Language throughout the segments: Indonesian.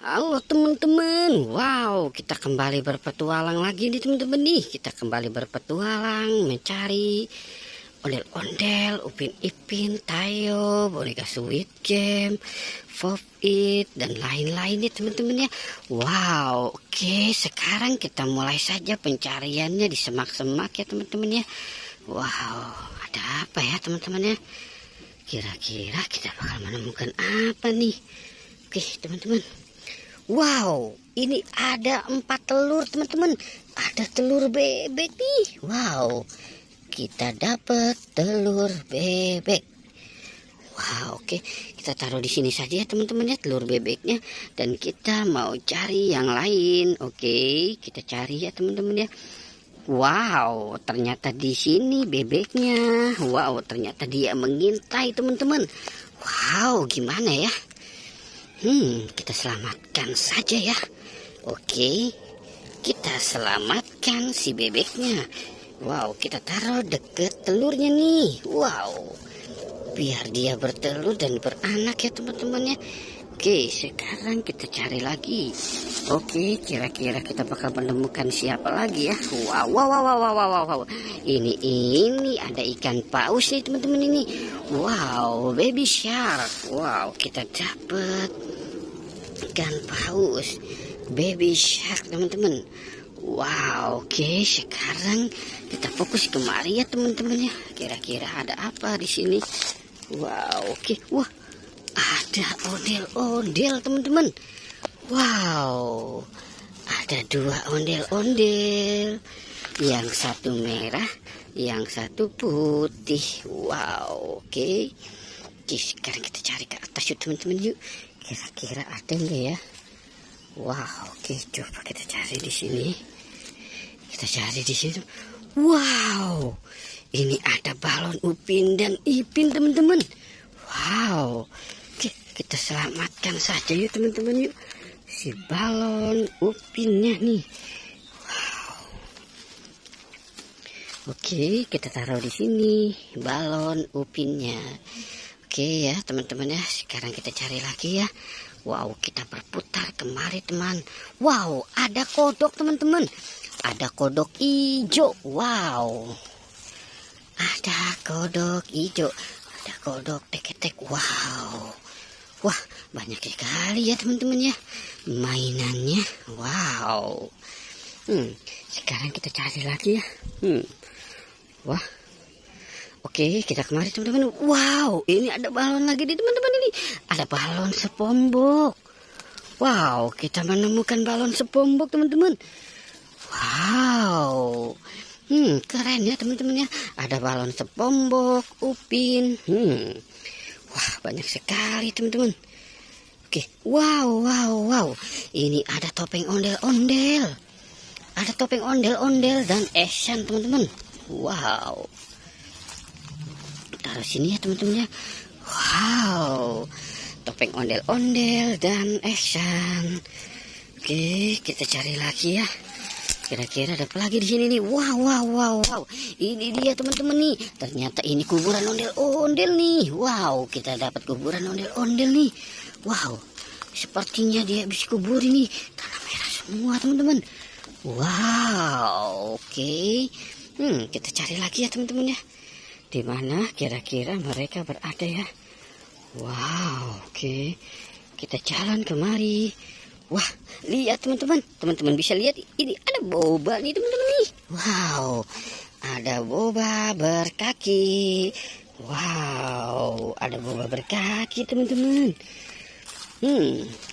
Halo teman-teman, wow kita kembali berpetualang lagi nih teman-teman nih. Kita kembali berpetualang mencari ondel-ondel, Upin Ipin, Tayo, boneka Sweet Jam, Pop It dan lain-lain nih teman-teman ya. Wow, oke sekarang kita mulai saja pencariannya di semak-semak ya teman-teman ya. Wow, ada apa ya teman-teman ya? Kira-kira kita bakal menemukan apa nih? Oke teman-teman. Wow, ini ada 4 telur teman-teman. Ada telur bebek nih. Wow, kita dapat telur bebek. Wow, oke, kita taruh di sini saja ya teman-teman ya telur bebeknya. Dan kita mau cari yang lain. Oke, kita cari ya teman-teman ya. Wow, ternyata di sini bebeknya. Wow, ternyata dia mengintai teman-teman. Wow, gimana ya? Kita selamatkan saja ya. Oke, kita selamatkan si bebeknya. Wow, kita taruh deket telurnya nih. Wow, biar dia bertelur dan beranak ya teman-teman ya. Oke, sekarang kita cari lagi. Oke, kira-kira kita bakal menemukan siapa lagi ya. Wow. Ini ada ikan paus nih teman-teman ini. Wow, baby shark. Wow, kita dapat ikan paus, baby shark teman-teman. Wow, oke, sekarang kita fokus kemari ya teman-teman ya. Kira-kira ada apa di sini? Wow, oke. Wah, ada ondel-ondel teman-teman. Wow, ada 2 ondel-ondel. Yang satu merah, yang satu putih. Wow, oke. Oke, sekarang kita cari ke atas yuk teman-teman yuk. Kira-kira ada enggak ya? Wow, oke, coba kita cari di sini. Kita cari di sini. Wow, ini ada balon Upin dan Ipin teman-teman. Wow, oke, kita selamatkan saja yuk teman-teman yuk. Si balon Upinnya nih. Wow. Oke, kita taruh di sini balon Upinnya. Oke ya teman-teman ya, sekarang kita cari lagi ya. Wow, kita berputar kemari teman. Wow, ada kodok teman-teman. Ada kodok hijau. Wow, ada kodok hijau. Ada kodok tek-tek. Wow, wah banyak sekali ya teman-teman ya mainannya. Wow, sekarang kita cari lagi ya. Wah, oke, kita kemari teman-teman. Wow, ini ada balon lagi nih teman-teman ini. Ada balon SpongeBob. Wow, kita menemukan balon SpongeBob teman-teman. Wow, keren ya teman-teman ya. Ada balon SpongeBob, Upin. Wah, banyak sekali teman-teman. Oke, wow. Ini ada topeng ondel-ondel. Ada topeng ondel-ondel dan action teman-teman. Wow. Taruh sini ya teman-teman ya. Wow, topeng ondel-ondel dan action. Oke, kita cari lagi ya. Kira-kira ada apa lagi di sini nih? Wow. Ini dia teman-teman nih. Ternyata ini kuburan ondel-ondel nih. Wow, kita dapat kuburan ondel-ondel nih. Wow, sepertinya dia habis kubur ini. Tanah merah semua teman-teman. Wow, oke. Kita cari lagi ya teman-teman ya. Di mana kira-kira mereka berada ya? Wow, oke. Kita jalan kemari. Wah, lihat teman-teman. Teman-teman bisa lihat ini ada boba nih teman-teman nih. Wow, ada boba berkaki. Wow, ada boba berkaki teman-teman.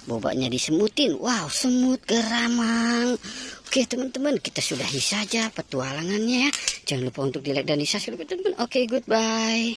Bobanya disemutin. Wow, semut geramang. Oke teman-teman, kita sudahi saja petualangannya ya. Jangan lupa untuk di like dan di subscribe teman-teman. Oke, goodbye.